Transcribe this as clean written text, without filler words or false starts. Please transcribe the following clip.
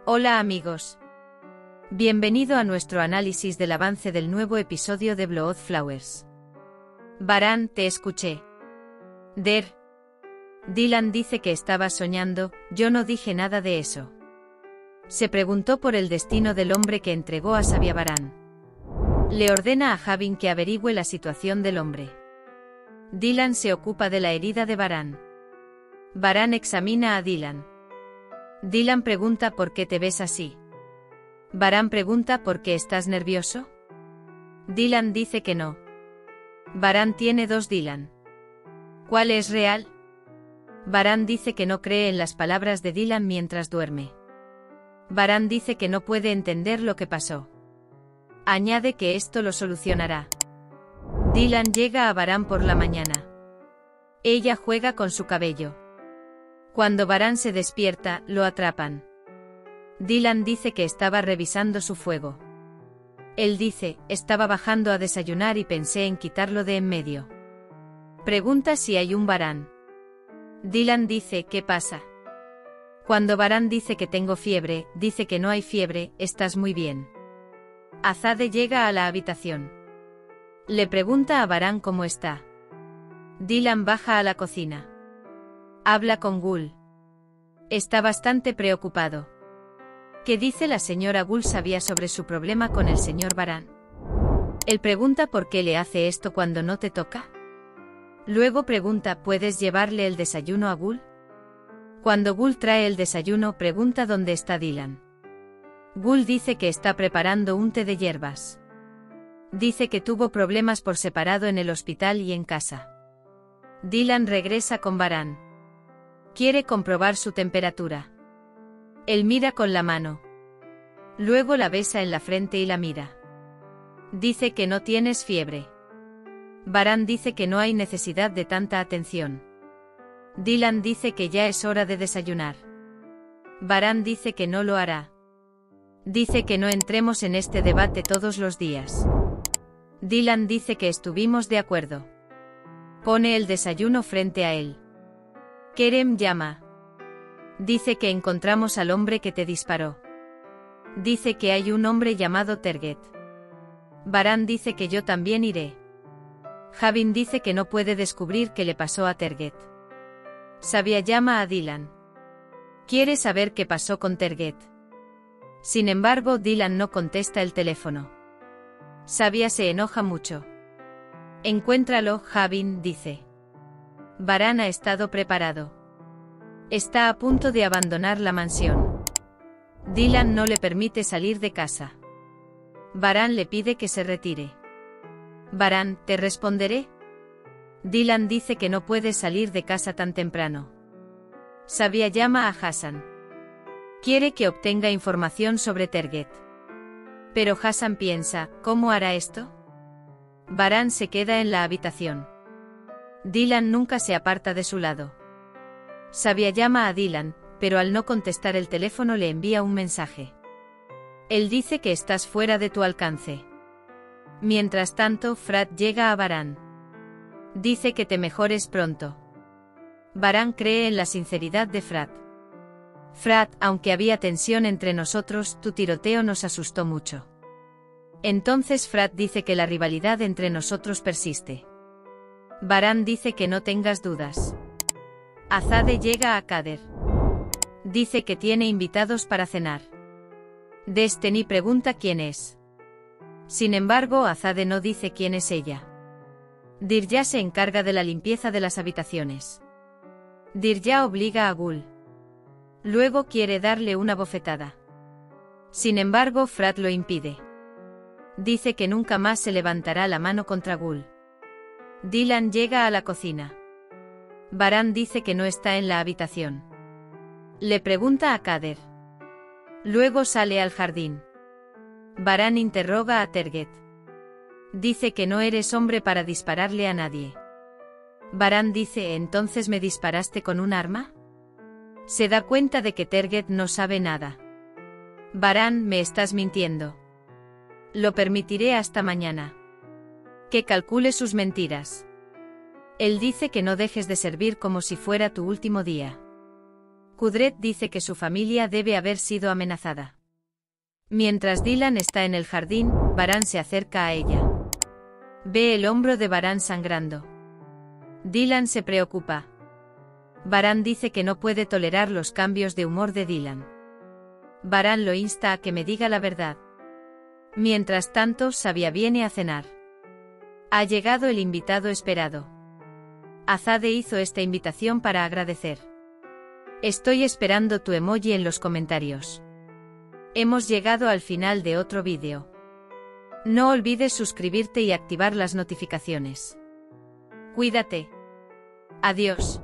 Hola amigos. Bienvenido a nuestro análisis del avance del nuevo episodio de Blood Flowers. Varán, te escuché. Dylan dice que estaba soñando, yo no dije nada de eso. Se preguntó por el destino del hombre que entregó a Sabia Varán. Le ordena a Javin que averigüe la situación del hombre. Dylan se ocupa de la herida de Varán. Varán examina a Dylan. Dylan pregunta por qué te ves así. Varán pregunta por qué estás nervioso. Dylan dice que no. Varán tiene dos Dylan. ¿Cuál es real? Varán dice que no cree en las palabras de Dylan mientras duerme. Varán dice que no puede entender lo que pasó. Añade que esto lo solucionará. Dylan llega a Varán por la mañana. Ella juega con su cabello. Cuando Varán se despierta, lo atrapan. Dylan dice que estaba revisando su fuego. Él dice, estaba bajando a desayunar y pensé en quitarlo de en medio. Pregunta si hay un Varán. Dylan dice, ¿qué pasa? Cuando Varán dice que tengo fiebre, dice que no hay fiebre, estás muy bien. Azade llega a la habitación. Le pregunta a Varán cómo está. Dylan baja a la cocina. Habla con Gul. Está bastante preocupado. ¿Qué dice la señora Gul sabía sobre su problema con el señor Varán? Él pregunta por qué le hace esto cuando no te toca. Luego pregunta, ¿puedes llevarle el desayuno a Gul? Cuando Gul trae el desayuno, pregunta dónde está Dylan. Gul dice que está preparando un té de hierbas. Dice que tuvo problemas por separado en el hospital y en casa. Dylan regresa con Varán. Quiere comprobar su temperatura. Él mira con la mano. Luego la besa en la frente y la mira. Dice que no tienes fiebre. Varán dice que no hay necesidad de tanta atención. Dylan dice que ya es hora de desayunar. Varán dice que no lo hará. Dice que no entremos en este debate todos los días. Dylan dice que estuvimos de acuerdo. Pone el desayuno frente a él. Kerem llama. Dice que encontramos al hombre que te disparó. Dice que hay un hombre llamado Terget. Varán dice que yo también iré. Javin dice que no puede descubrir qué le pasó a Terget. Sabia llama a Dylan. Quiere saber qué pasó con Terget. Sin embargo, Dylan no contesta el teléfono. Sabia se enoja mucho. Encuéntralo, Javin dice. Varán ha estado preparado. Está a punto de abandonar la mansión. Dylan no le permite salir de casa. Varán le pide que se retire. Varán, ¿te responderé? Dylan dice que no puede salir de casa tan temprano. Sabia llama a Hassan. Quiere que obtenga información sobre Terget. Pero Hassan piensa, ¿cómo hará esto? Varán se queda en la habitación. Dylan nunca se aparta de su lado. Sabia llama a Dylan, pero al no contestar el teléfono le envía un mensaje. Él dice que estás fuera de tu alcance. Mientras tanto, Frat llega a Varán. Dice que te mejores pronto. Varán cree en la sinceridad de Frat. Frat, aunque había tensión entre nosotros, tu tiroteo nos asustó mucho. Entonces Frat dice que la rivalidad entre nosotros persiste. Varán dice que no tengas dudas. Azade llega a Kader. Dice que tiene invitados para cenar. Destiny pregunta quién es. Sin embargo, Azade no dice quién es ella. Dirja se encarga de la limpieza de las habitaciones. Dirja obliga a Gul. Luego quiere darle una bofetada. Sin embargo, Frat lo impide. Dice que nunca más se levantará la mano contra Gul. Dylan llega a la cocina. Varán dice que no está en la habitación. Le pregunta a Kader. Luego sale al jardín. Varán interroga a Terget. Dice que no eres hombre para dispararle a nadie. Varán dice, ¿entonces me disparaste con un arma? Se da cuenta de que Terget no sabe nada. Varán, me estás mintiendo. Lo permitiré hasta mañana. Que calcule sus mentiras. Él dice que no dejes de servir como si fuera tu último día. Kudret dice que su familia debe haber sido amenazada. Mientras Dylan está en el jardín, Baran se acerca a ella. Ve el hombro de Baran sangrando. Dylan se preocupa. Baran dice que no puede tolerar los cambios de humor de Dylan. Baran lo insta a que me diga la verdad. Mientras tanto, Sabia viene a cenar. Ha llegado el invitado esperado. Azade hizo esta invitación para agradecer. Estoy esperando tu emoji en los comentarios. Hemos llegado al final de otro vídeo. No olvides suscribirte y activar las notificaciones. Cuídate. Adiós.